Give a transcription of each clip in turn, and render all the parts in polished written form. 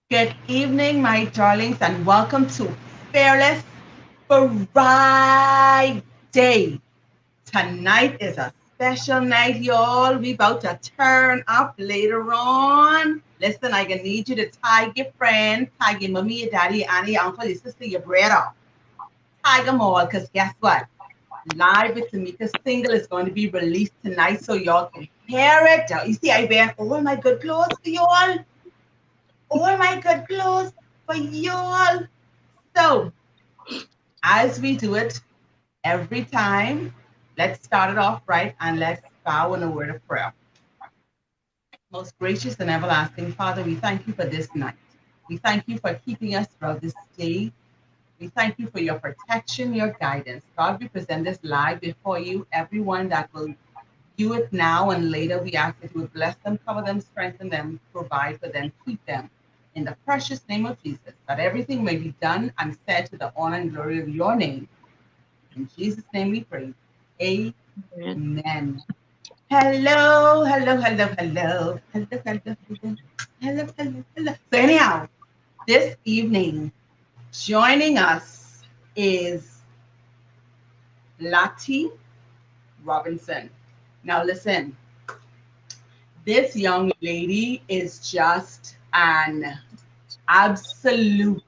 Good evening, my darlings, and welcome to Fearless Friday. Tonight is a special night, y'all. We about to turn up later on. Listen, I gonna need you to tag your friends, tag your mommy, your daddy, your auntie, your uncle, your sister, your brother. Tag them all, because guess what? Live with Tamika's single is going to be released tonight so y'all can hear it. You see, I wear all my good clothes for y'all. All my good clothes for y'all. So, as we do it every time, let's start it off right and let's bow in a word of prayer. Most gracious and everlasting Father, we thank you for this night. We thank you for keeping us throughout this day. We thank you for your protection, your guidance. God, we present this live before you. Everyone that will view it now and later, we ask that you would bless them, cover them, strengthen them, provide for them, keep them. In the precious name of Jesus, that everything may be done and said to the honor and glory of your name. In Jesus' name we pray. Yeah. Amen. Hello, hello, hello, hello. Hello, hello, hello. Hello, hello, hello. So anyhow, this evening, joining us is Lati Robinson. Now listen, this young lady is just an absolute.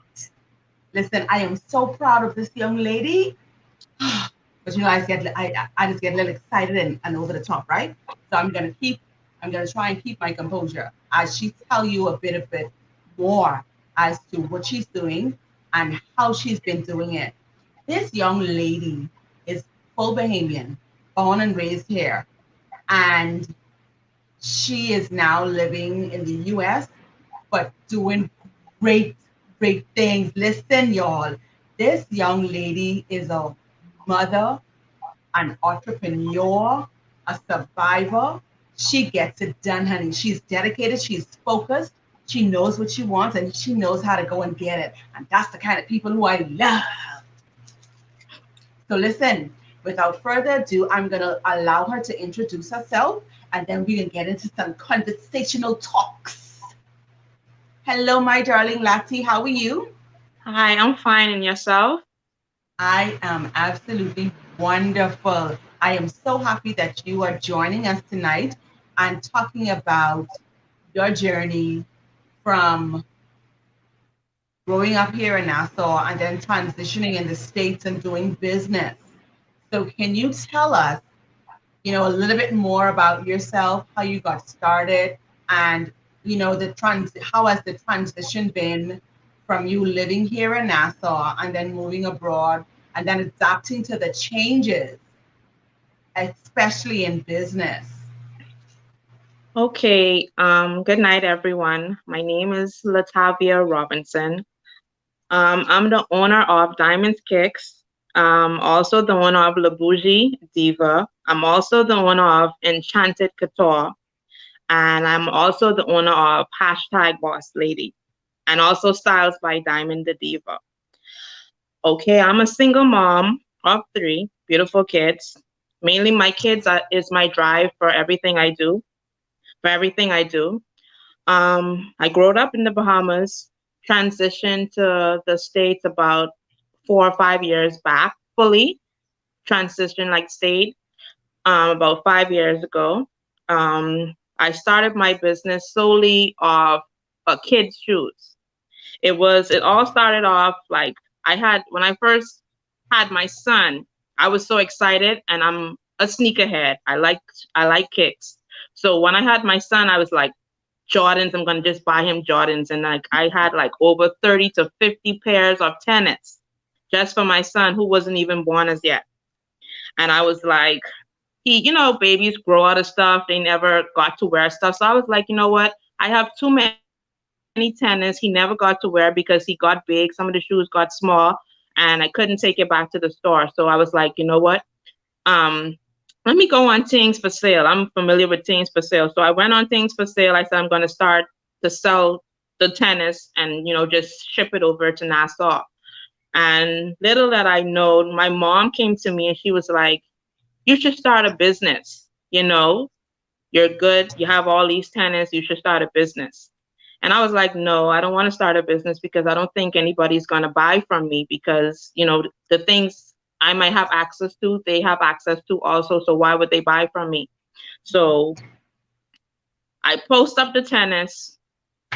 Listen, I am so proud of this young lady. But you know, I just get a little excited and over the top, right? So I'm gonna try and keep my composure as she tell you a bit more as to what she's doing and how she's been doing it. This young lady is full Bahamian, born and raised here, and she is now living in the US, but doing great, great things. Listen, y'all, this young lady is a mother, an entrepreneur, a survivor. She gets it done, honey. She's dedicated, she's focused, she knows what she wants, and she knows how to go and get it. And that's the kind of people who I love. So, listen, without further ado, I'm going to allow her to introduce herself and then we can get into some conversational talks. Hello, my darling Lati. How are you? Hi, I'm fine. And yourself? I am absolutely wonderful. I am so happy that you are joining us tonight and talking about your journey from growing up here in Nassau and then transitioning in the States and doing business. So, can you tell us, a little bit more about yourself, how you got started, and how has the transition been from you living here in Nassau and then moving abroad and then adapting to the changes, especially in business. Okay. Good night, everyone. My name is Latavia Robinson. I'm the owner of Diamonds Kicks. Also the owner of La Bougie Diva. I'm also the owner of Enchanted Couture. And I'm also the owner of Hashtag Boss Lady. And also Styles by Diamond the Diva. Okay, I'm a single mom of three beautiful kids. Mainly my kids is my drive for everything I do. For everything I do. I grew up in the Bahamas, transitioned to the States about 4 or 5 years back, fully transitioned like state about 5 years ago. I started my business solely of kids' shoes. It all started off like I had when I first had my son, I was so excited and I'm a sneakerhead. I like kicks. So when I had my son, I was like Jordans, I'm gonna just buy him Jordans. And like I had like over 30 to 50 pairs of tennis just for my son who wasn't even born as yet. And I was like, babies grow out of stuff. They never got to wear stuff. So I was like, you know what? I have too many tennis. He never got to wear because he got big. Some of the shoes got small and I couldn't take it back to the store. So I was like, you know what? Um, Let me go on Things for Sale. I'm familiar with Things for Sale. So I went on Things for Sale. I said, I'm going to start to sell the tennis and, just ship it over to Nassau. And little that I know, my mom came to me and she was like, you should start a business. You're good. You have all these tennis. You should start a business. And I was like, no, I don't want to start a business because I don't think anybody's going to buy from me because, the things I might have access to, they have access to also. So why would they buy from me? So I post up the tennis.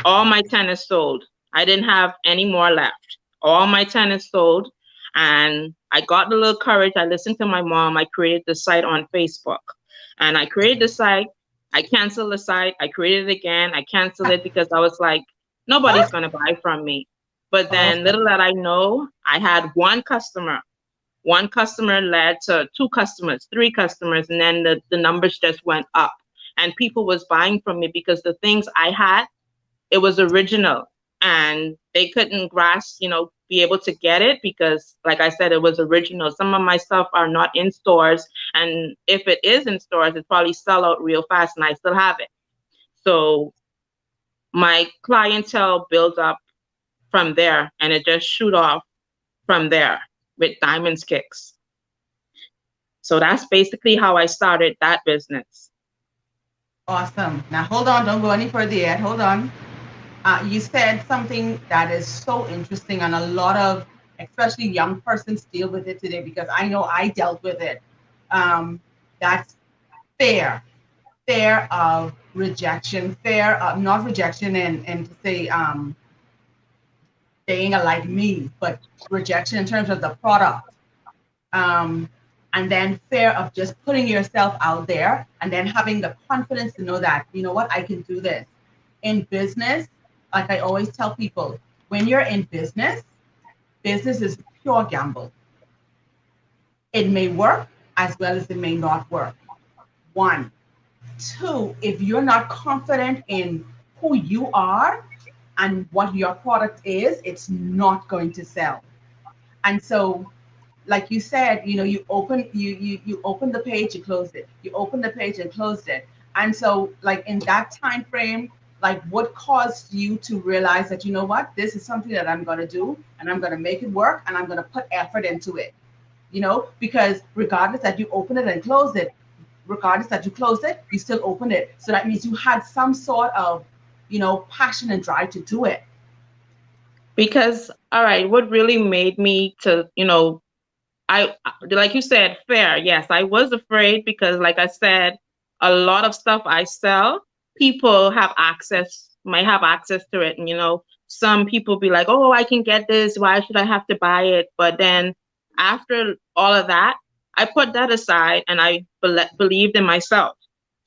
All my tennis sold. I didn't have any more left. All my tennis sold. And I got a little courage. I listened to my mom. I created the site on Facebook. And I created the site. I canceled the site. I created it again. I canceled it because I was like, nobody's going to buy from me. But then Okay. little that I know, I had one customer. One customer led to two customers, three customers, and then the numbers just went up. And people was buying from me because the things I had, it was original, and they couldn't grasp, be able to get it because, like I said, it was original. Some of my stuff are not in stores, and if it is in stores, it probably sell out real fast, and I still have it. So my clientele builds up from there, and it just shoot off from there with Diamonds Kicks. So that's basically how I started that business. Awesome. Now hold on, don't go any further yet. Hold on. You said something that is so interesting, and a lot of, especially young persons, deal with it today because I know I dealt with it. That's fear, fear of rejection, fear of not rejection, and to say they ain't like me, but rejection in terms of the product. Um, and then fear of just putting yourself out there and then having the confidence to know that, you know what, I can do this. In business, like I always tell people, when you're in business, business is pure gamble. It may work as well as it may not work. One. Two, if you're not confident in who you are and what your product is, it's not going to sell. And so, like you said, you open the page, you closed it. You open the page and closed it. And so, like in that time frame, like what caused you to realize that, you know what, this is something that I'm going to do and I'm going to make it work and I'm going to put effort into it. Because regardless that you open it and close it, regardless that you close it, you still open it. So that means you had some sort of, passion and drive to do it. Because, all right, what really made me to, I, like you said, fair. Yes, I was afraid because, like I said, a lot of stuff I sell, people might have access to it. And, some people be like, oh, I can get this. Why should I have to buy it? But then after all of that, I put that aside and I believed in myself.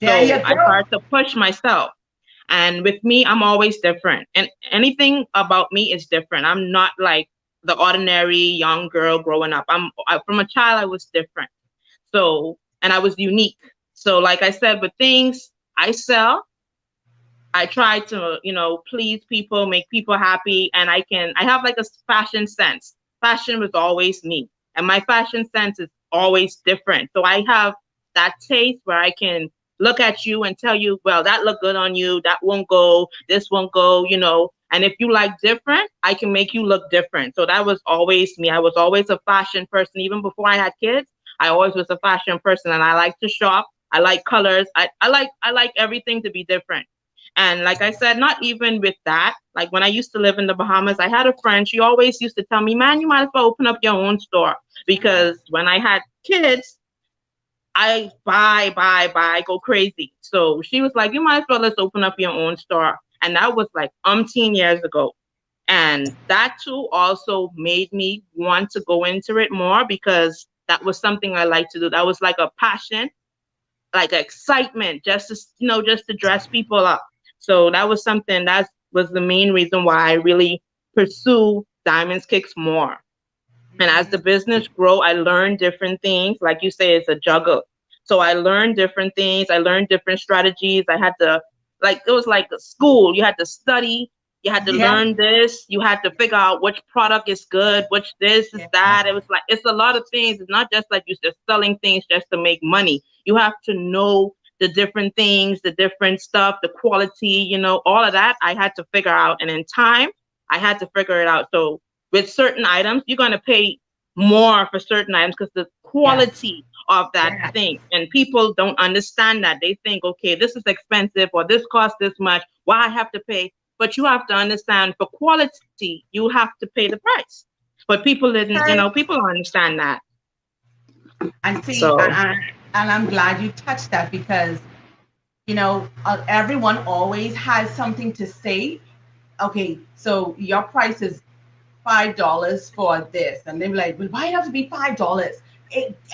There you So I go. started to push myself. And with me, I'm always different. And anything about me is different. I'm not like the ordinary young girl growing up. From a child, I was different. So, and I was unique. So, like I said, with things I sell, I try to, please people, make people happy. And I have like a fashion sense. Fashion was always me. And my fashion sense is always different. So I have that taste where I can look at you and tell you, well, that look good on you. That won't go. This won't go. And if you like different, I can make you look different. So that was always me. I was always a fashion person. Even before I had kids, I always was a fashion person. And I like to shop. I like colors. I like everything to be different. And like I said, not even with that, like when I used to live in the Bahamas, I had a friend, she always used to tell me, man, you might as well open up your own store. Because when I had kids, I buy, go crazy. So she was like, you might as well let's open up your own store. And that was like umpteen years ago. And that too also made me want to go into it more because that was something I like to do. That was like a passion, like excitement, just to dress people up. So that was something that was the main reason why I really pursue Diamonds Kicks more. And as the business grow, I learned different things. Like you say, it's a juggle. So I learned different things. I learned different strategies. I had to, like, it was like a school. You had to study. You had to Yeah. learn this. You had to figure out which product is good, which this is Yeah. that. It was like, it's a lot of things. It's not just like you're just selling things just to make money. You have to know the different things, the different stuff, the quality, all of that I had to figure out. And in time, I had to figure it out. So with certain items, you're going to pay more for certain items because the Yes. quality of that Yes. thing. And people don't understand that. They think, okay, this is expensive or this costs this much. Why I have to pay? but you have to understand for quality, you have to pay the price. But people didn't, people don't understand that. And see, So and I'm glad you touched that because, everyone always has something to say. Okay, so your price is $5 for this, and they're like, well, why it have to be $5?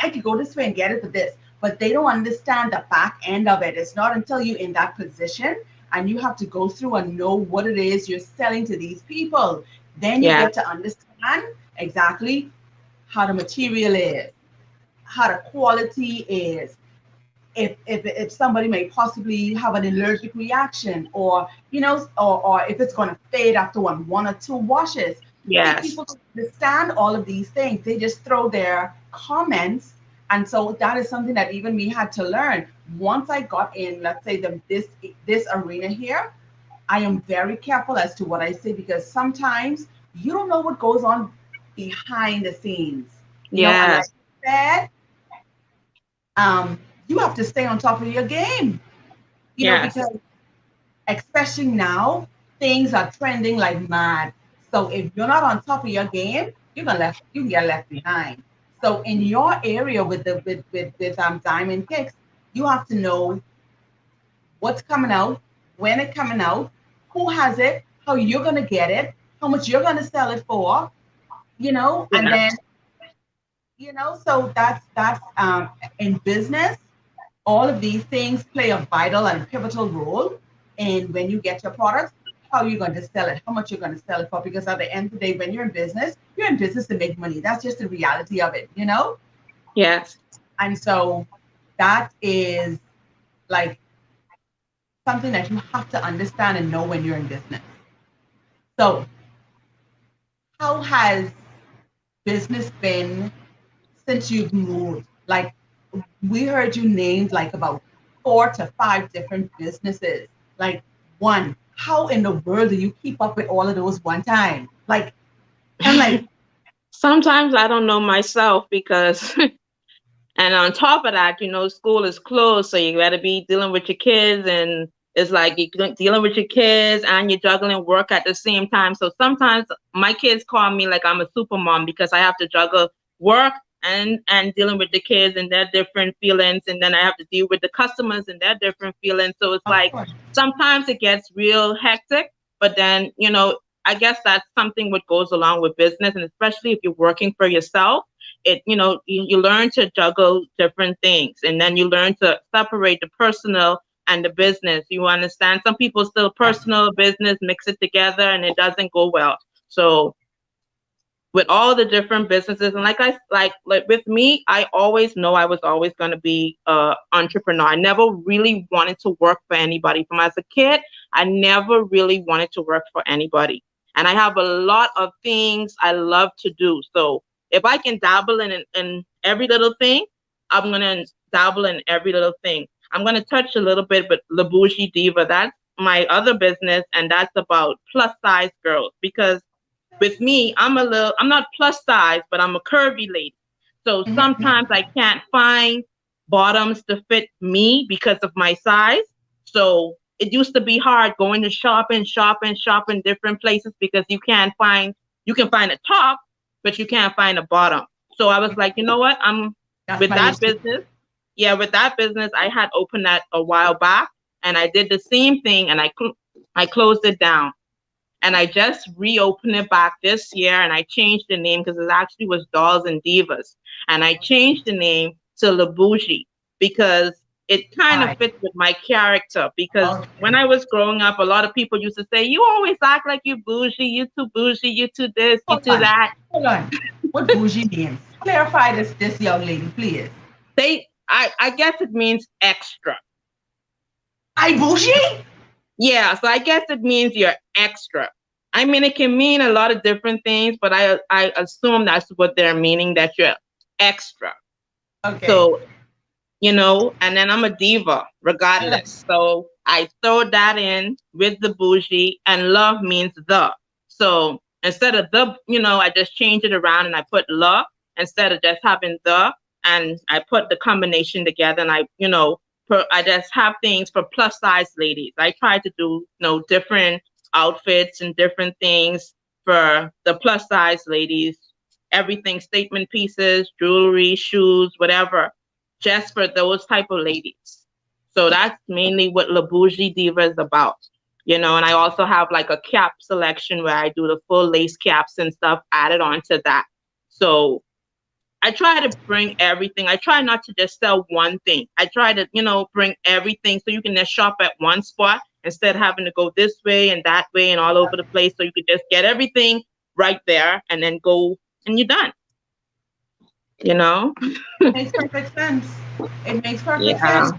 I could go this way and get it for this, but they don't understand the back end of it. It's not until you're in that position and you have to go through and know what it is you're selling to these people, then you yeah, get to understand exactly how the material is, how the quality is, if somebody may possibly have an allergic reaction, or or if it's going to fade after one or two washes. See, yes, people don't understand all of these things. They just throw their comments, and so that is something that even me had to learn. Once I got in, let's say this arena here, I am very careful as to what I say, because sometimes you don't know what goes on behind the scenes. And like yes, I said, you have to stay on top of your game, yes, because especially now, things are trending like mad. So if you're not on top of your game, you can get left behind. So in your area with the with diamond kicks, you have to know what's coming out, when it's coming out, who has it, how you're gonna get it, how much you're gonna sell it for, and yeah, then so that's in business. All of these things play a vital and pivotal role in when you get your products, how you're going to sell it, how much you're going to sell it for. Because at the end of the day, when you're in business to make money. That's just the reality of it. yes. And so that is like something that you have to understand and know when you're in business. So, how has business been since you've moved? Like, we heard you named like about 4 to 5 different businesses. Like, one, how in the world do you keep up with all of those one time? Like, I'm like, Sometimes I don't know myself because, and on top of that, school is closed, so you got to be dealing with your kids, and it's like you're dealing with your kids and you're juggling work at the same time. So sometimes my kids call me like I'm a super mom because I have to juggle work and dealing with the kids and their different feelings, and then I have to deal with the customers and their different feelings. So it's of like course, sometimes it gets real hectic, but then I guess that's something what goes along with business, and especially if you're working for yourself, you learn to juggle different things, and then you learn to separate the personal and the business. You understand, some people still yes, personal business mix it together and it doesn't go well. So with all the different businesses, and like with me, I always know I was always going to be a entrepreneur. I never really wanted to work for anybody. From as a kid, I never really wanted to work for anybody, and I have a lot of things I love to do. So if I can dabble in every little thing, I'm going to dabble in every little thing. I'm going to touch a little bit with La Bougie Diva. That's my other business, and that's about plus size girls. Because with me, I'm not plus size, but I'm a curvy lady. So mhm. sometimes I can't find bottoms to fit me because of my size. So it used to be hard going to shop in different places because you can find a top, but you can't find a bottom. So I was like, you know what? I'm That's with my that issue. business. Yeah, with that business, I had opened that a while back, and I did the same thing, and I closed it down, and I just reopened it back this year, and I changed the name because it actually was Dolls and Divas, and I changed the name to La Bougie because it kind of Why? fits with my character. Because when Okay. I was growing up, a lot of people used to say, "You always act like you bougie, you too bougie, you too this, you Hold too on. that." Hold on. What bougie means? Clarify this young lady, please. I guess it means extra. I bougie? Yeah, so I guess it means you're extra. I mean, it can mean a lot of different things, but I assume that's what they're meaning, that you're extra. Okay. So, and then I'm a diva Yes. regardless. So I throw that in with the bougie, and love means the. So instead of the, I just change it around and I put love instead of just having the, and I put the combination together, and I just have things for plus size ladies. I try to do, different outfits and different things for the plus size ladies. Everything, statement pieces, jewelry, shoes, whatever, just for those type of ladies. So that's mainly what La Bougie Diva is about. And I also have like a cap selection where I do the full lace caps and stuff added onto that. So I try to bring everything. I try not to just sell one thing. I try to, bring everything so you can just shop at one spot instead of having to go this way and that way and all over the place. So you could just get everything right there and then go and you're done. It makes perfect sense. It makes perfect Yeah. sense.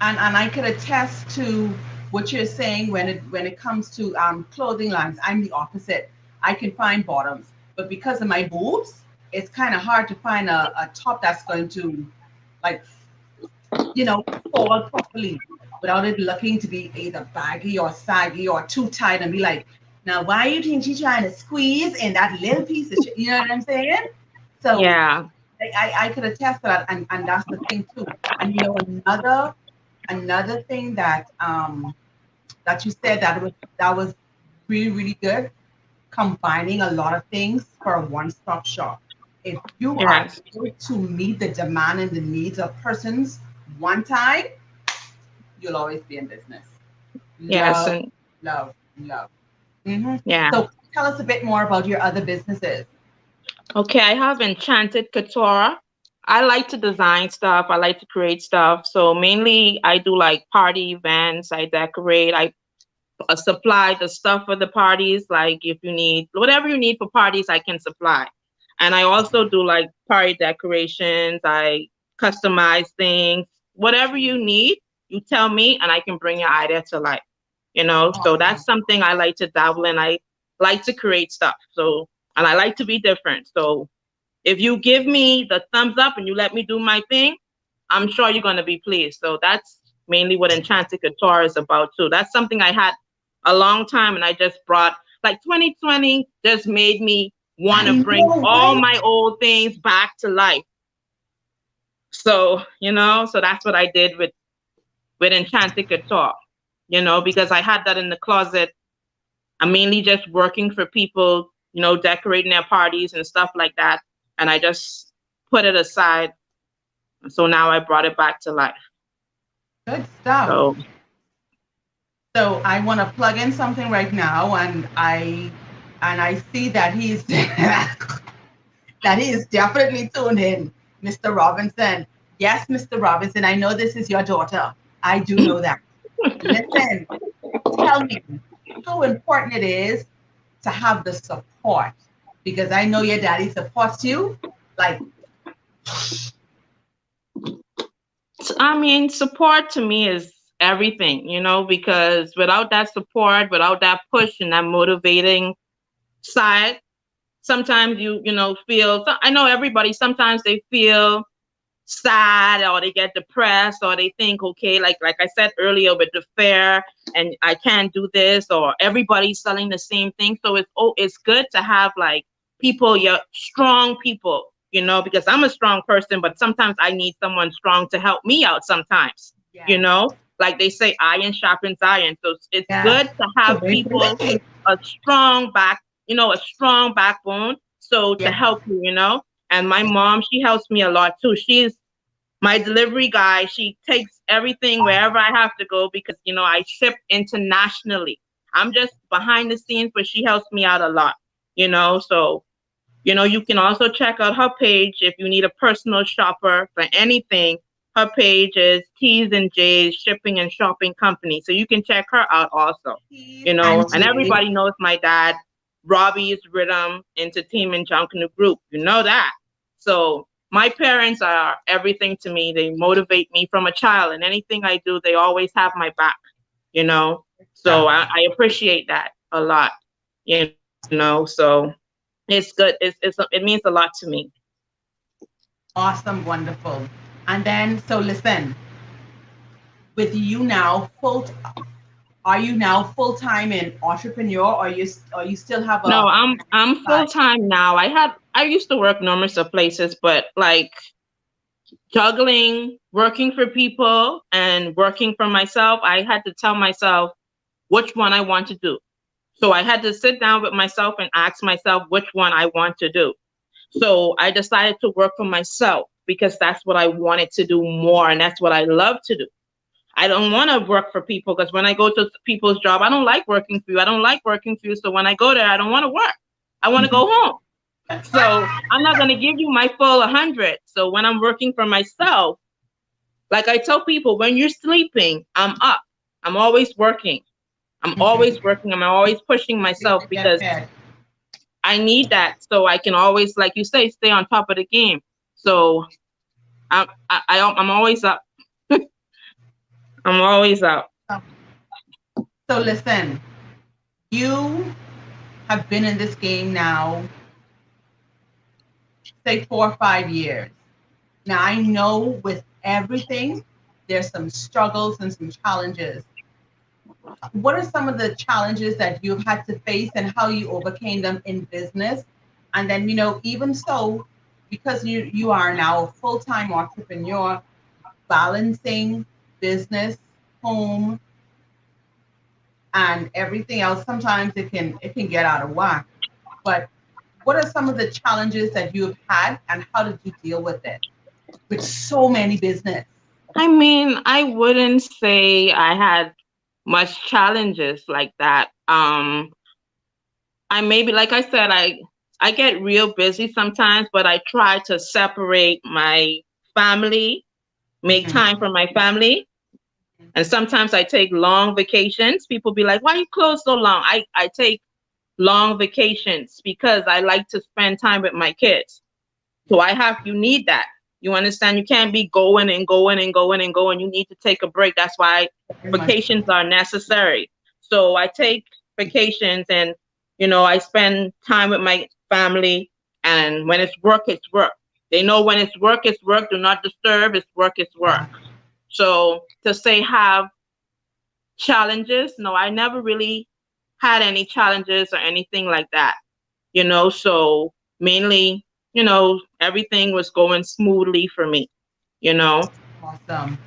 And I could attest to what you're saying when it comes to clothing lines. I'm the opposite. I can find bottoms, but because of my boobs, it's kind of hard to find a top that's going to like fall properly without it looking to be either baggy or saggy or too tight and be like, now why you think she's trying to squeeze in that little piece of shit? You know what I'm saying? So Yeah. I could attest to that, and that's the thing too. And another thing that that you said that was really, really good, combining a lot of things for a one-stop shop. If you are Yes. able to meet the demand and the needs of persons one time, you'll always be in business. Yes. Love, And love, love. Hmm. yeah. So tell us a bit more about your other businesses. Okay, I have Enchanted Couture. I like to design stuff. I like to create stuff. So mainly I do like party events. I decorate. I supply the stuff for the parties. Like if you need whatever you need for parties, I can supply. And I also do like party decorations. I customize things. Whatever you need, you tell me and I can bring your idea to life. So that's Awesome. something I like to dabble in. I like to create stuff. So, and I like to be different. So if you give me the thumbs up and you let me do my thing, I'm sure you're going to be pleased. So that's mainly what Enchanted Couture is about too. That's something I had a long time and I just brought, like 2020 just made me want to I bring know, all right? my old things back to life. So, so that's what I did with Enchanted Couture, because I had that in the closet. I'm mainly just working for people, decorating their parties and stuff like that. And I just put it aside. So now I brought it back to life. Good stuff. So So I want to plug in something right now, and I see that he's that he is definitely tuned in, Mr. Robinson. Yes, Mr. Robinson, I know this is your daughter. I do know that. Listen, tell me how important it is to have the support, because I know your daddy supports you. Like, I mean, support to me is everything, because without that support, without that push and that motivating side, sometimes you feel, I know everybody, sometimes they feel sad or they get depressed or they think, okay, like I said earlier with the fair and I can't do this or everybody's selling the same thing. So it's good to have like people, your strong people, because I'm a strong person, but sometimes I need someone strong to help me out sometimes, yes, like they say, iron sharpens iron. So it's yes. good to have people a strong back, a strong backbone. So to Yes. help you, and my mom, she helps me a lot too. She's my delivery guy. She takes everything wherever I have to go because, I ship internationally. I'm just behind the scenes, but she helps me out a lot, So, you can also check out her page if you need a personal shopper for anything. Her page is T's and J's Shipping and Shopping Company. So you can check her out also, And and Jay. everybody knows my dad, Robbie's Rhythm Entertainment Junkanoo Group. You know that. So my parents are everything to me. They motivate me from a child, and anything I do, they always have my back, So I appreciate that a lot, So it's good. It means a lot to me. Awesome, wonderful. And then, so listen, with you now, are you now full time in entrepreneur, or you still have No, a I'm full side? time now. I used to work numerous of places, but like juggling, working for people and working for myself, I had to tell myself which one I want to do. So I had to sit down with myself and ask myself which one I want to do. So I decided to work for myself because that's what I wanted to do more and that's what I love to do. I don't want to work for people because when I go to people's job, I don't like working for you. I don't like working for you. So when I go there, I don't want to work. I want to go home. So I'm not going to give you my full 100. So when I'm working for myself, like I tell people, when you're sleeping, I'm up. I'm always working. I'm always working. I'm always pushing myself because I need that so I can always, like you say, stay on top of the game. So I'm always up. I'm always up. So listen, you have been in this game now, say 4 or 5 years. Now I know with everything, there's some struggles and some challenges. What are some of the challenges that you've had to face and how you overcame them in business? And then, even so, because you are now a full-time entrepreneur, balancing business, home, and everything else, sometimes it can get out of whack. But what are some of the challenges that you've had and how did you deal with it with so many business? I mean, I wouldn't say I had much challenges like that. I maybe, like I said, I get real busy sometimes, but I try to separate my family, make Mhm. time for my family. And sometimes I take long vacations. People be like, why you close so long? I take long vacations because I like to spend time with my kids. So you need that. You understand? You can't be going and going and going and going. You need to take a break. That's why Very much so. vacations are necessary. So I take vacations and, I spend time with my family. And when it's work, it's work. They know when it's work, it's work. Do not disturb. It's work, it's work. Yeah. So to say have challenges, no, I never really had any challenges or anything like that. So mainly, everything was going smoothly for me, you know. Awesome.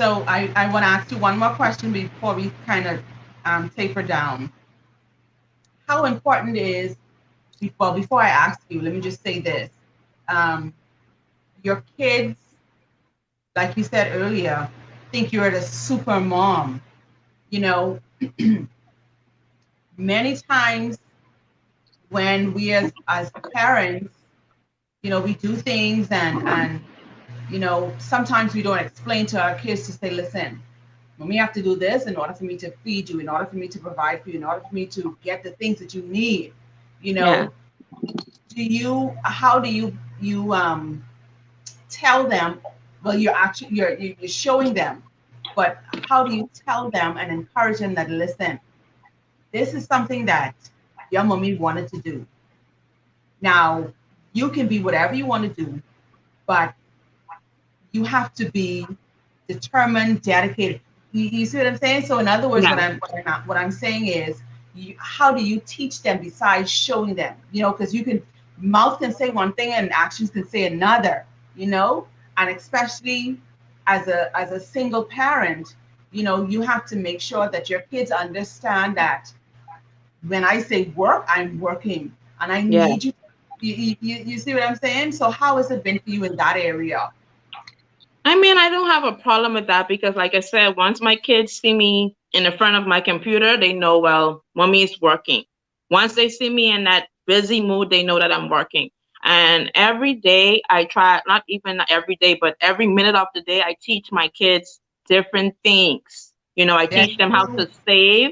So I want to ask you one more question before we kind of taper down. How important is, well, before I ask you, let me just say this. Um, your kids, like you said earlier, think you're the super mom. You know, many times when we as parents, we do things and sometimes we don't explain to our kids to say, listen, we have to do this in order for me to feed you, in order for me to provide for you, in order for me to get the things that you need. You Yeah. know, how do you tell them? Well, you're showing them, but how do you tell them and encourage them that, listen, this is something that your mommy wanted to do. Now you can be whatever you want to do, but you have to be determined, dedicated. You see what I'm saying? So in other words, Yeah. what I'm saying is, how do you teach them besides showing them? Because mouth can say one thing and actions can say another. And especially as a single parent, you have to make sure that your kids understand that when I say work, I'm working, and I Yeah. need you. You see what I'm saying? So how has it been for you in that area? I mean, I don't have a problem with that because, like I said, once my kids see me in the front of my computer, they know, well, mommy is working. Once they see me in that busy mood, they know that I'm working. And every day I try, not even every day, but every minute of the day, I teach my kids different things. I There teach them you how go. to save,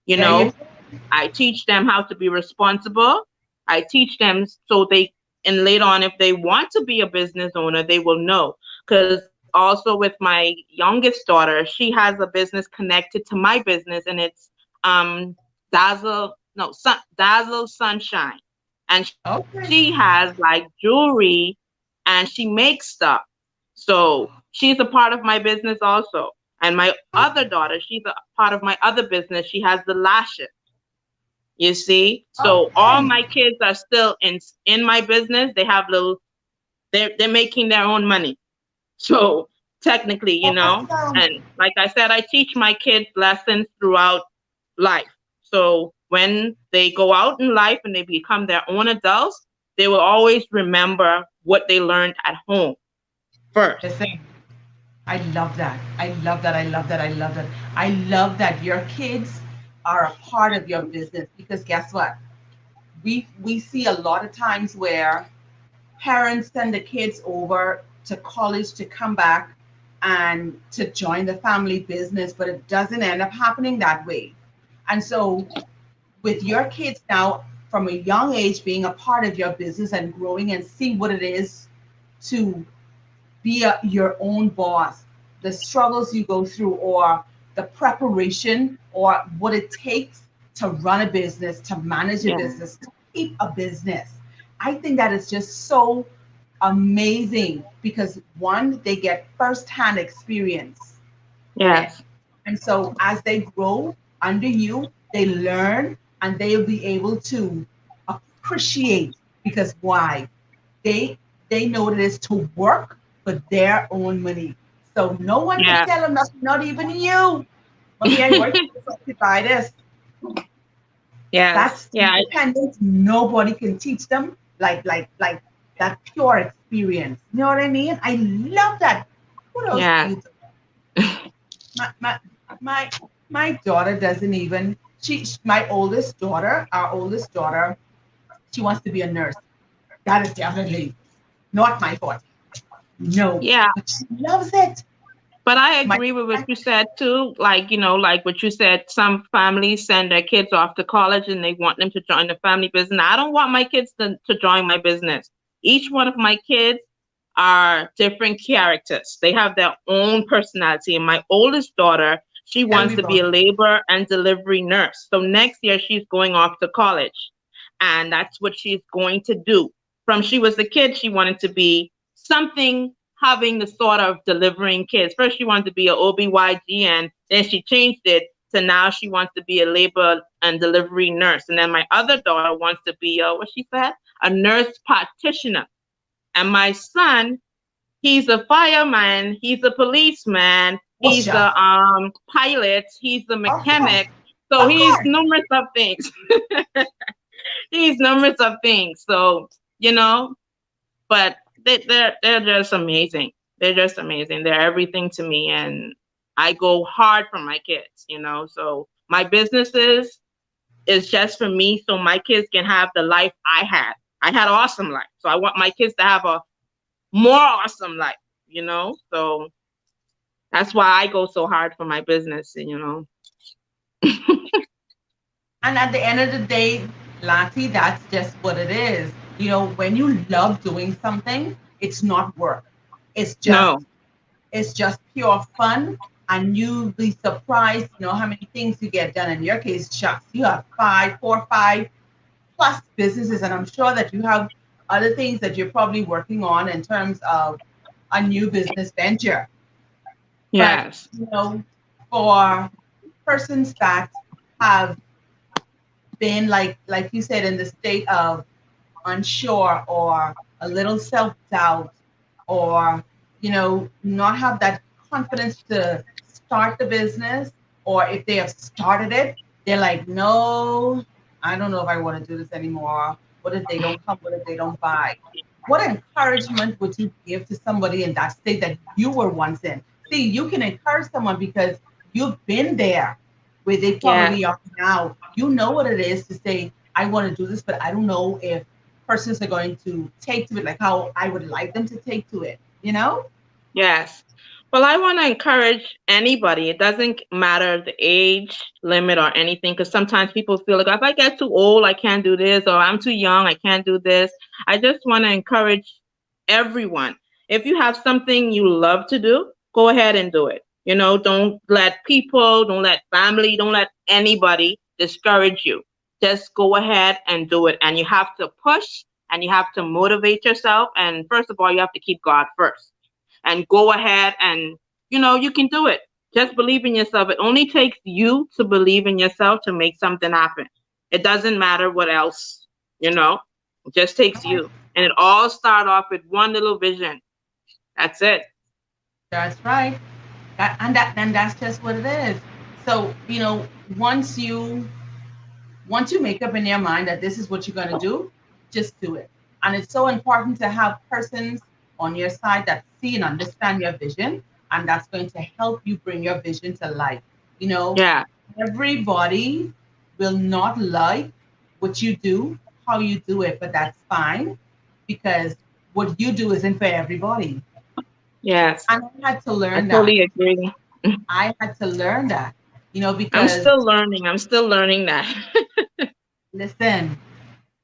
you There you know, go. I teach them how to be responsible. I teach them so and later on, if they want to be a business owner, they will know. Because also with my youngest daughter, she has a business connected to my business, and it's um Dazzle Sunshine, and she has Okay. like jewelry, and she makes stuff. So she's a part of my business also. And my other daughter, she's a part of my other business. She has the lashes, you see. So all Okay. my kids are still in my business. They have they're making their own money. So technically, Awesome. and like I said, I teach my kids lessons throughout life. So when they go out in life and they become their own adults, they will always remember what they learned at home first. Listen, I love that. I love that. I love that. I love that. I love that your kids are a part of your business because guess what? We see a lot of times where parents send the kids over to college to come back and to join the family business, but it doesn't end up happening that way. And so, with your kids now from a young age being a part of your business and growing and see what it is to be your own boss, the struggles you go through, or the preparation, or what it takes to run a business, to manage a Yeah. business, to keep a business. I think that is just so amazing because one, they get firsthand experience in it. Yes. And so as they grow under you, they learn and they'll be able to appreciate because why? They they know what it is to work for their own money. So no one can Yeah. tell them nothing, not even you. Mommy, I work to buy this. Yes. That's Yeah. independence. Nobody can teach them like that pure experience. You know what I mean? I love that. Kudos to Yes. you. My my my my daughter doesn't even my oldest daughter, our oldest daughter, she wants to be a nurse. That is definitely not my forte. No, Yeah. but she loves it. But I My agree with what you said too. Like, like what you said, some families send their kids off to college and they want them to join the family business. I don't want my kids to join my business. Each one of my kids are different characters. They have their own personality. And my oldest daughter, she tell wants me to be about a it. labor and delivery nurse. So next year she's going off to college. And that's what she's going to do. From she was a kid, she wanted to be something having the sort of delivering kids. First, she wanted to be a OBYGN, then she changed it to now she wants to be a labor and delivery nurse. And then my other daughter wants to be what she said, a nurse practitioner. And my son, he's a fireman, he's a policeman, What's he's up? a pilot, he's a Of course, mechanic. So of he's course. numerous of things. He's numerous of things. So, you know, but they're just amazing. They're just amazing. They're everything to me, and I go hard for my kids. So my businesses is just for me, so my kids can have the life I had. I had an awesome life, so I want my kids to have a more awesome life. So that's why I go so hard for my business. And at the end of the day, Lati, that's just what it is. When you love doing something, it's not work. It's just No, it's just pure fun. And you'll be surprised, how many things you get done. In your case, shucks, you have 5 businesses, and I'm sure that you have other things that you're probably working on in terms of a new business venture. But yes, for persons that have been like you said in the state of unsure or a little self-doubt or not have that confidence to start the business, or if they have started it, they're like, no, I don't know if I want to do this anymore. What if they don't come? What if they don't buy? What encouragement would you give to somebody in that state that you were once in? See, you can encourage someone because you've been there where they yeah. probably are now. You know what it is to say, I want to do this, but I don't know if persons are going to take to it like how I would like them to take to it? Yes. Well, I want to encourage anybody. It doesn't matter the age limit or anything, because sometimes people feel like if I get too old, I can't do this, or I'm too young, I can't do this. I just want to encourage everyone. If you have something you love to do, go ahead and do it. Don't let people, don't let family, don't let anybody discourage you. Just go ahead and do it. And you have to push and you have to motivate yourself. And first of all, you have to keep God first and go ahead and you can do it. Just believe in yourself. It only takes you to believe in yourself to make something happen. It doesn't matter what else, it just takes you. And it all start off with one little vision. That's it. That's right. And that's just what it is. So, once you once you make up in your mind that this is what you're going to do, just do it. And it's so important to have persons on your side that see and understand your vision, and that's going to help you bring your vision to life. You know, Yeah. everybody will not like what you do, how you do it, but that's fine because what you do isn't for everybody. Yes. And I had to I learn that. totally agree. I had to learn that, I'm because still learning. I'm still learning that. listen,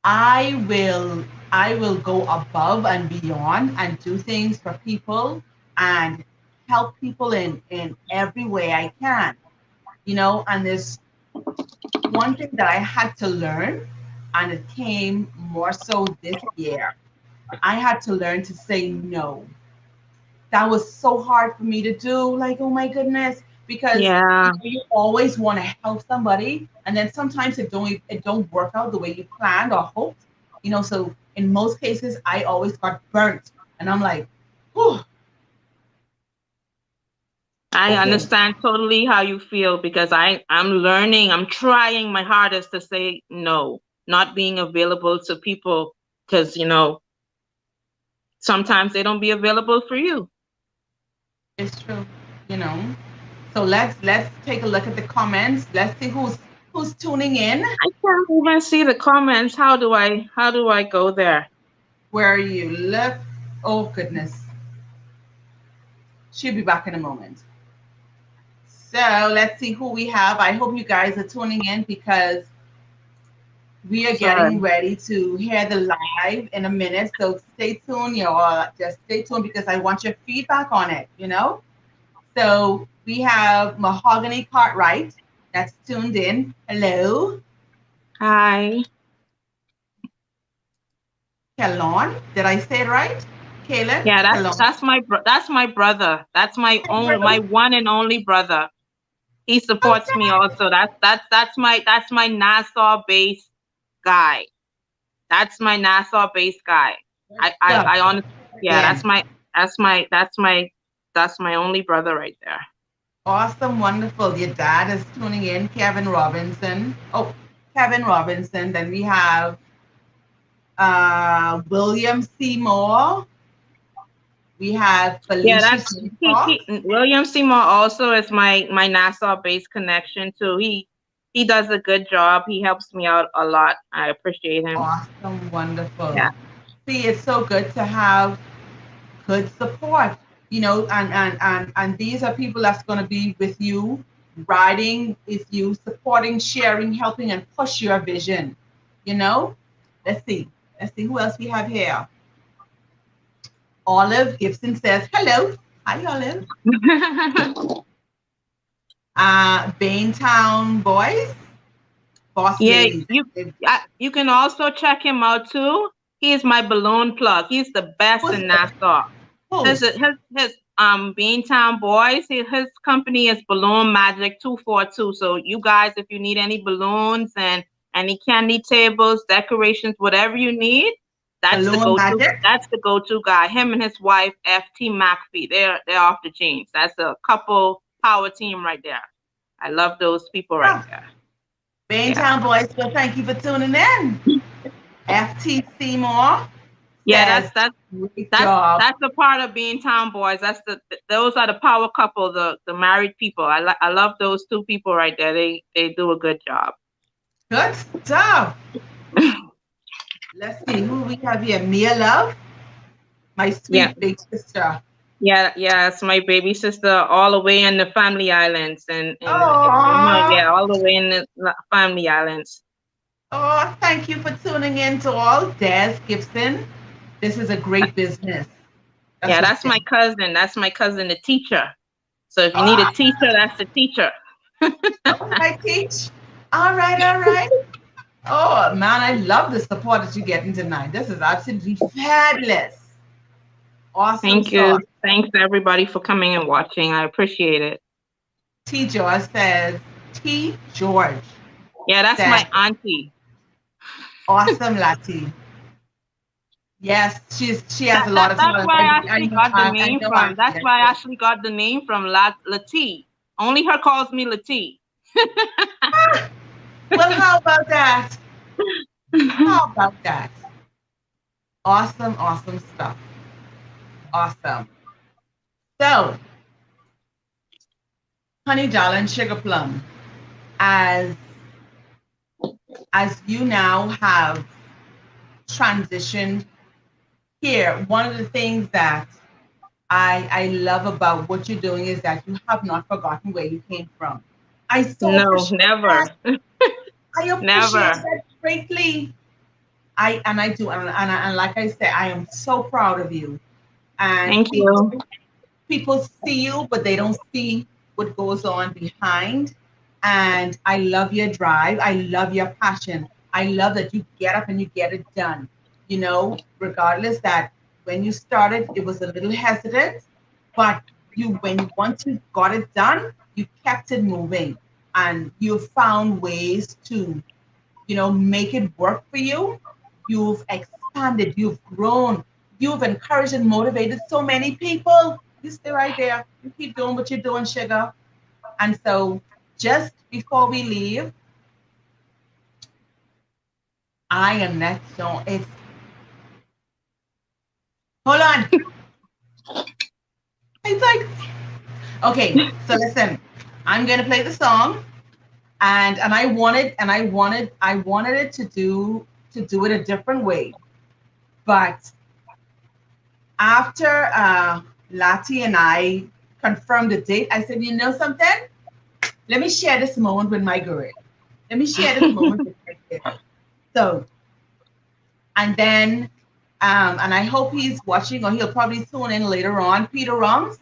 I will go above and beyond and do things for people and help people in every way I can. And there's one thing that I had to learn, and it came more so this year. I had to learn to say no. That was so hard for me to do. Like, oh my goodness, because Yeah. you always want to help somebody, and then sometimes it don't work out the way you planned or hoped. So in most cases, I always got burnt, and I'm like, oh, I okay, understand totally how you feel because I'm learning. I'm trying my hardest to say no, not being available to people because sometimes they don't be available for you. it's true. You know. So let's take a look at the comments. Let's see who's tuning in. I can't even see the comments. How do I go there? Where you live. Oh goodness. She'll be back in a moment. So let's see who we have. I hope you guys are tuning in because we are getting Sorry. ready to hear the live in a minute. So stay tuned, y'all. Just stay tuned because I want your feedback on it. So we have Mahogany Cartwright that's tuned in. Hello. Hi. Kelon. Did I say it right? Caleb? Yeah, that's Kelon. that's my that's my brother. That's my one and only brother. He supports me also. That's my Nassau based guy. That's my Nassau based guy. I honestly, yeah, Again. that's my only brother right there. Awesome, wonderful. Your dad is tuning in, Kevin Robinson. Oh, Kevin Robinson. Then we have William Seymour. We have Yeah, Felicia that's Smith. William Seymour also is my Nassau based connection too. He does a good job. He helps me out a lot. I appreciate him. Awesome, wonderful. Yeah. See, it's so good to have good support, and these are people that's going to be with you, riding with you, supporting, sharing, helping, and push your vision. You know, let's see who else we have here. Olive Gibson says hello. Hi, Olive. Baintown Boys, Boss Yeah, Ladies. you can also check him out too. He is my balloon plug. He's the best Who's in this? Nassau. Who? His Beantown Boys. His company is Balloon Magic 242. So you guys, if you need any balloons and any candy tables, decorations, whatever you need, that's the Balloon go-to. Magic. That's the go-to guy. Him and his wife, FT McPhee. They're off the chains. That's a couple power team right there. I love those people right Oh, there. Yeah. Baintown Boys. Well, thank you for tuning in. FT Moore Yeah, says, great that's job. that's a part of being town boys. Those are the power couple, the married people. I love those two people right there. They do a good job. Good stuff. Let's see who we have here. Mia Love, my Yeah, sweet big sister. yeah. It's my baby sister all the way in the Family Islands, and Oh, yeah, all the way in the Family Islands. oh, thank you for tuning in to all. Des Gibson. This is a great business. That's Yeah, what that's Des. my cousin. That's my cousin, the teacher. So if you need a Oh, teacher, that's the teacher. all right, teach. All right, all right. Oh man, I love the support that you're getting tonight. This is absolutely fabulous. Awesome Thank you. sauce. Thanks everybody for coming and watching. I appreciate it. T. George says, T. George Yeah, that's says, my auntie. awesome Lati. Yes, she has a lot of That's talent. where I I actually know, got the I name know from. Auntie. That's I where I know. actually got the name from, Lati. Only her calls me Lati. Well, how about that? How about that? Awesome, awesome stuff. Awesome. So, honey darling, sugar plum, as you now have transitioned here, one of the things that I love about what you're doing is that you have not forgotten where you came from. I so No, appreciate that. never. I appreciate Never. that greatly. I do, and like I said, I am so proud of you. And Thank you. people see you, but they don't see what goes on behind. And I love your drive. I love your passion. I love that you get up and you get it done. You know, regardless that when you started, it was a little hesitant, but once you got it done, you kept it moving, and you found ways to, make it work for you. You've expanded, you've grown, you've encouraged and motivated so many people. You stay right there. You keep doing what you're doing, sugar. And so, just before we leave, I am not sure. Hold on. It's like, okay, so listen, I'm gonna play the song, and I wanted it to do it a different way. But after Lati and I confirmed the date, I said, you know something? Let me share this moment with my girl. Let me share this moment with my girl. So, and then, and I hope he's watching, or he'll probably tune in later on. Peter Rungs,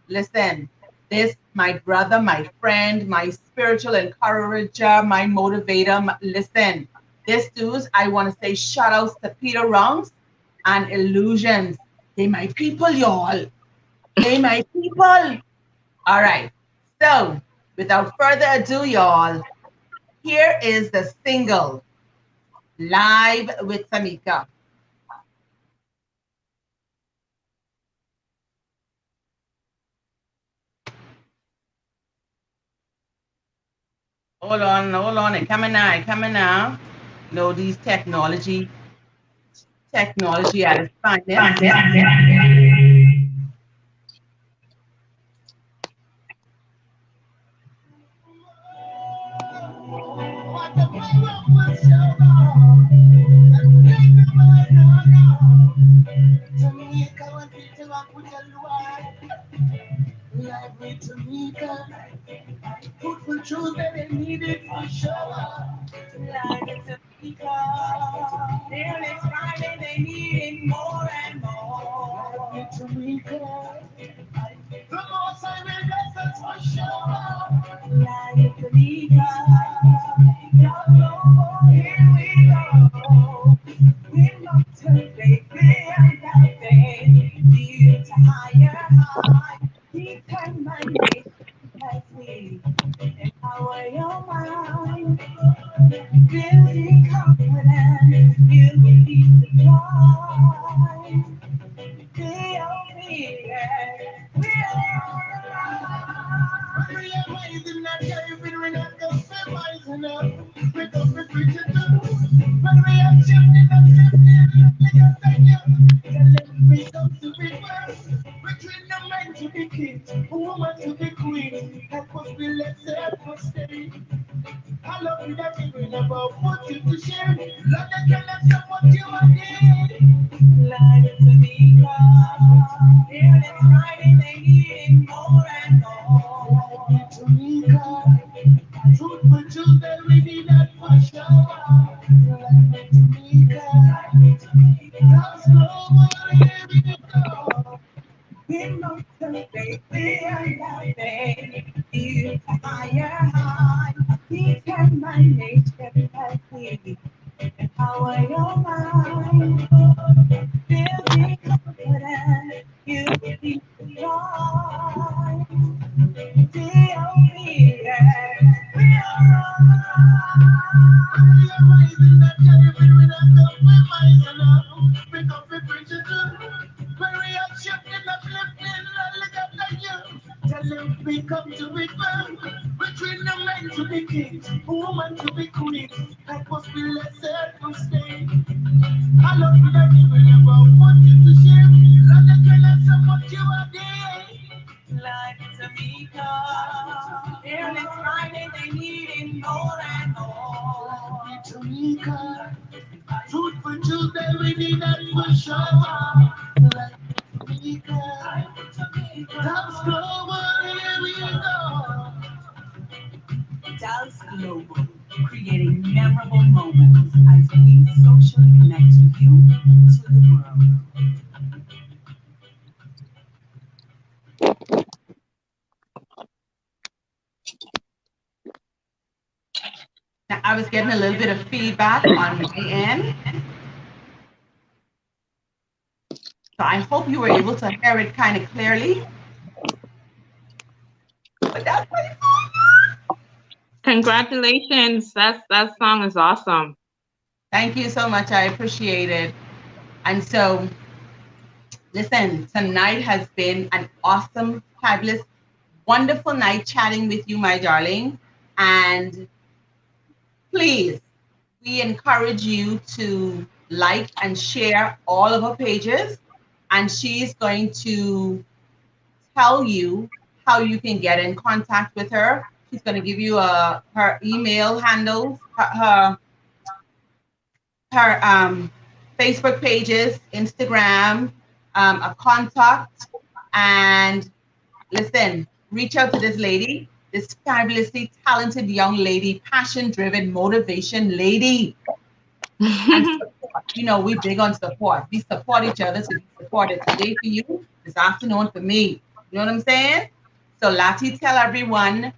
listen, this, my brother, my friend, my spiritual encourager, my motivator. Listen, this dude, I want to say shout outs to Peter Rungs and Illusions. They my people, y'all. They my people. All right. So, without further ado, y'all, here is the single Live with Tamika. Hold on. And coming now, coming now. No, these technology at its finest. Fruitful truth that they needed for sure. Like to because nearly Friday they needed more and more. Like to because the most I will bless us for sure. Like to because here we go. We're not too late, we're nothing. Due to higher high, determination as we empower your mind. Building confidence, you will be surprised. B.O.B. We are realizing that we're not compromising up. We're going to preach it through. When we are shifting up, we come to be first. We train the men to be kings, women to be queens. Help us be less self-esteem. I love you that you bring about what you to share. Love that can accept what you are doing. Like to be God. Yeah, that's right, and they need more and more. Like to be God. Truth for truth, and we need that for sure. Like to be God. God's global, here we go. We know today we are nothing. It's higher high. Determination as we empower your mind. Building confidence, you will be strong. D.O.B. We are rising that day when we don't compromise enough. We come to preach it too. When we are shifting, uplifting, look at the youth. Tell them we come to it firm. We train the men to the king, woman to the queen. That must be blessed to stay. I love you that you will never want you to share. Rather than let support you again. Like Tamika, early Friday they needing more and more. Like Tamika, food for Tuesday we need that for sure. Like Tamika, that's global, here we go. Dallas Global, creating memorable moments as we socially connect you to the world. Now, I was getting a little bit of feedback on my end. So I hope you were able to hear it kind of clearly. But that's pretty cool. Congratulations. That song is awesome. Thank you so much. I appreciate it. And so, listen, tonight has been an awesome, fabulous, wonderful night chatting with you, my darling. And please, we encourage you to like and share all of her pages. And she's going to tell you how you can get in contact with her. She's going to give you her email handles, her Facebook pages, Instagram, a contact, and listen, reach out to this lady, this fabulously talented young lady, passion-driven, motivation lady. And support. You know, we big on support. We support each other to be supported. Today for you, this afternoon for me. You know what I'm saying? So Lati, tell everyone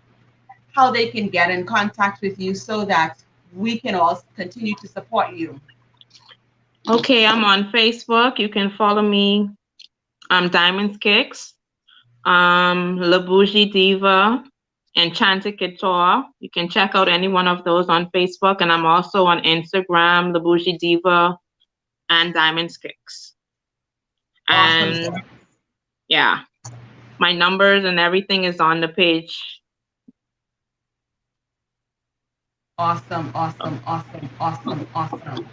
how they can get in contact with you so that we can all continue to support you. Okay, I'm on Facebook. You can follow me. I'm Diamonds Kicks, La Bougie Diva, Enchanted Guitar. You can check out any one of those on Facebook, and I'm also on Instagram, La Bougie Diva, and Diamonds Kicks. And Awesome. yeah, my numbers and everything is on the page. Awesome, awesome, awesome, awesome, awesome.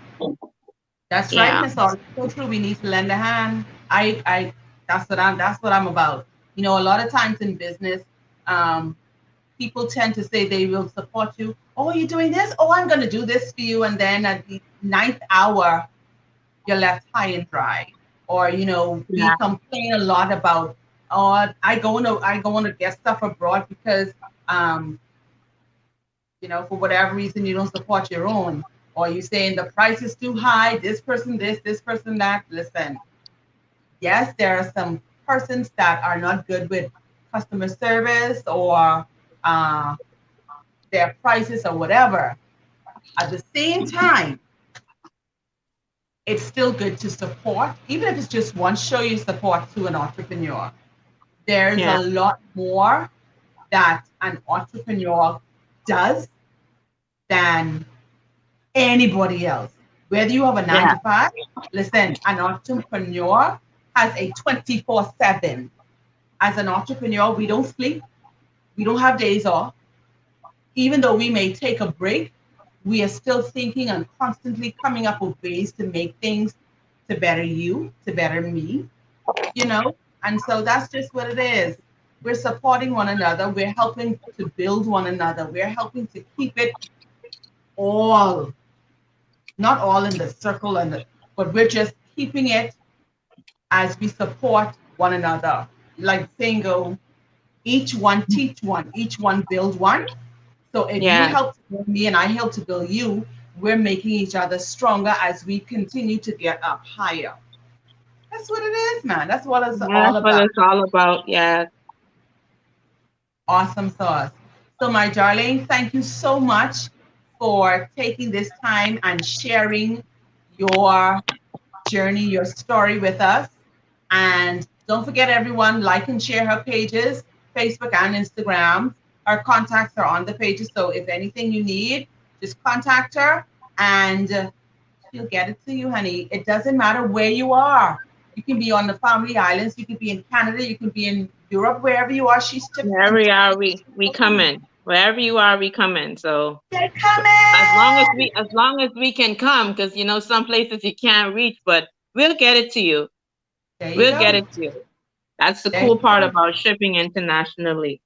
That's right, Yeah, Miss Audrey. So true. We need to lend a hand. That's what I'm about. You know, a lot of times in business, um, people tend to say they will support you. Oh, you're doing this? Oh, I'm going to do this for you. And then at the ninth hour, you're left high and dry. Or, you know, we yeah, complain a lot about, oh, I go on to get stuff abroad because, um, you know, for whatever reason, you don't support your own. Or you saying the price is too high, this person that. Listen, yes, there are some persons that are not good with customer service or uh, their prices or whatever. At the same time, it's still good to support, even if it's just one show you support to an entrepreneur. There's yeah, a lot more that an entrepreneur does than anybody else. Whether you have a nine yeah, to five, listen, an entrepreneur has a 24/7. As an entrepreneur, we don't sleep, we don't have days off. Even though we may take a break, we are still thinking and constantly coming up with ways to make things to better you, to better me, you know? And so that's just what it is. We're supporting one another, we're helping to build one another, we're helping to keep it all, not all in the circle, but we're just keeping it as we support one another. Like saying go, each one teach one, each one build one. So if you yeah. help to build me and I help to build you, we're making each other stronger as we continue to get up higher. That's what it is, man. That's what it's Yeah, all that's what about. it's all about. Yeah. Awesome sauce. So, my darling, thank you so much for taking this time and sharing your journey, your story with us. And don't forget, everyone, like and share her pages, Facebook and Instagram. Her contacts are on the pages. So if anything you need, just contact her and she'll get it to you, honey. It doesn't matter where you are. You can be on the Family Islands, you can be in Canada, you can be in Europe, wherever you are. She's ships Here we are. We come in. Wherever you are, we come in. So They're as coming. long as we can come, because some places you can't reach, but we'll get it to you. There you We'll get go. it to you. That's the There you cool part go. about shipping internationally.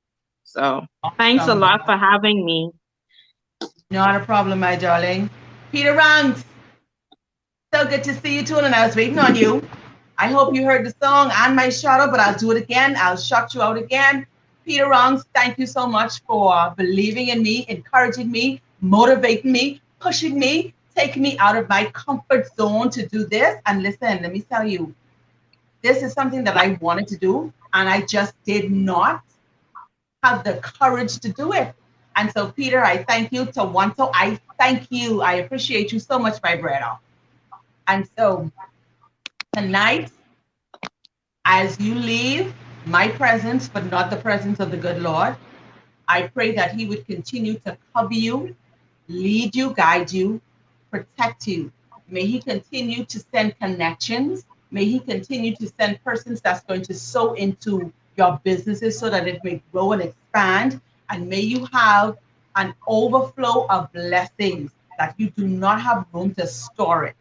So thanks a Awesome. lot for having me. Not a problem, my darling. Peter Rungs, so good to see you too, and I was waiting on you. I hope you heard the song and my shout out, but I'll do it again. I'll shout you out again. Peter Rungs, thank you so much for believing in me, encouraging me, motivating me, pushing me, taking me out of my comfort zone to do this. And listen, let me tell you, this is something that I wanted to do, and I just did not have the courage to do it. And so, Peter, I thank you. Tawanto, I thank you. I appreciate you so much, my brother. And so, tonight, as you leave my presence, but not the presence of the good Lord, I pray that He would continue to cover you, lead you, guide you, protect you. May He continue to send connections. May He continue to send persons that's going to sow into your businesses so that it may grow and expand. And may you have an overflow of blessings that you do not have room to store it.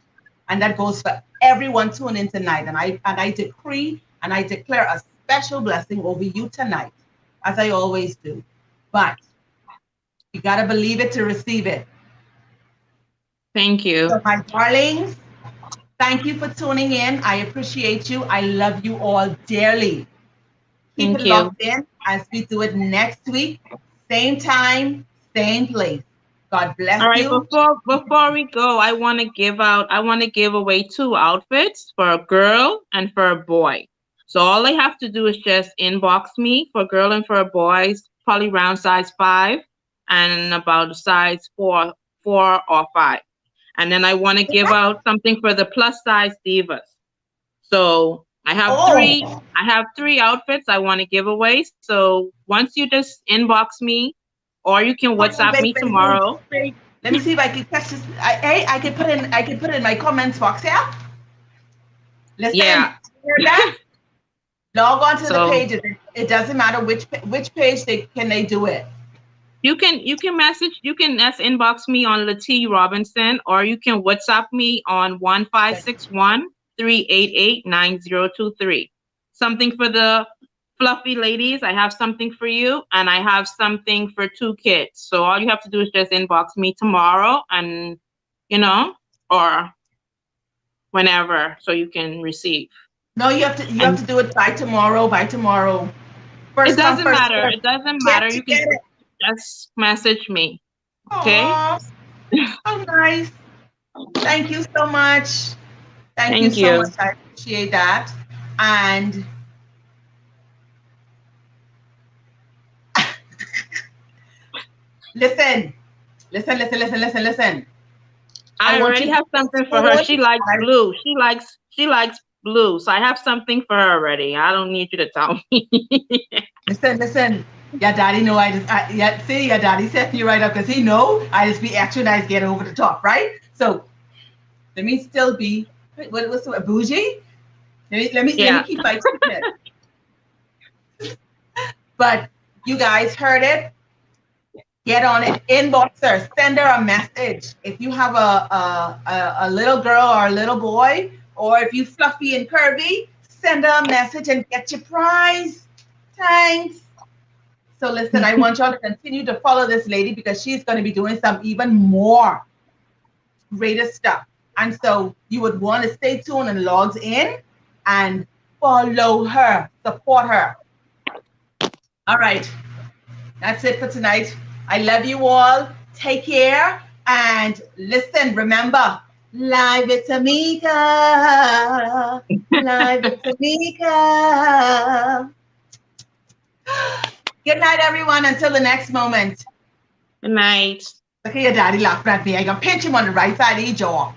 And that goes for everyone tuning in tonight. And I decree and I declare a special blessing over you tonight, as I always do. But you got to believe it to receive it. Thank you. So, my darlings, thank you for tuning in. I appreciate you. I love you all dearly. Keep Thank it you. locked in as we do it next week. Same time, same place. God bless All right, you. before we go, I want to give away 2 outfits for a girl and for a boy. So all they have to do is just inbox me for a girl and for a boy, probably around size 5 and about size 4 or 5. And then I want to give out something for the plus size divas. So I have three outfits I want to give away. So once you just inbox me, or you can WhatsApp me tomorrow. Wait. Let me see if I can catch this. I can put in my comments box. Yeah. Listen. Yeah. Hear that? Log on to the pages. It doesn't matter which page they do it. You can inbox me on Latia Robinson, or you can WhatsApp me on 1561-388-9023. Something for the fluffy ladies. I have something for you, and I have something for 2 kids. So all you have to do is just inbox me tomorrow, and or whenever, so you can receive. No, you have to do it by tomorrow. It doesn't matter. It doesn't matter. You can just message me. Okay? Aww. Oh, nice. Thank you so much. Thank you so much. I appreciate that. And listen. I already have something for her. She likes blue. She likes blue. So I have something for her already. I don't need you to tell me. Listen. Your daddy know your daddy set you right up because he know I just be extra nice, get over the top, right? So let me still be what's the bougie? Let me keep my secret. But you guys heard it. Get on it. Inbox her. Send her a message. If you have a little girl or a little boy, or if you fluffy and curvy, send her a message and get your prize. Thanks. So listen, I want y'all to continue to follow this lady because she's going to be doing some even more greater stuff. And so you would want to stay tuned and log in and follow her, support her. All right. That's it for tonight. I love you all. Take care. And listen, remember, live with Tamika. Live with Tamika. Good night, everyone. Until the next moment. Good night. Look at your daddy laughing at me. I'm going to pinch him on the right side of your jaw.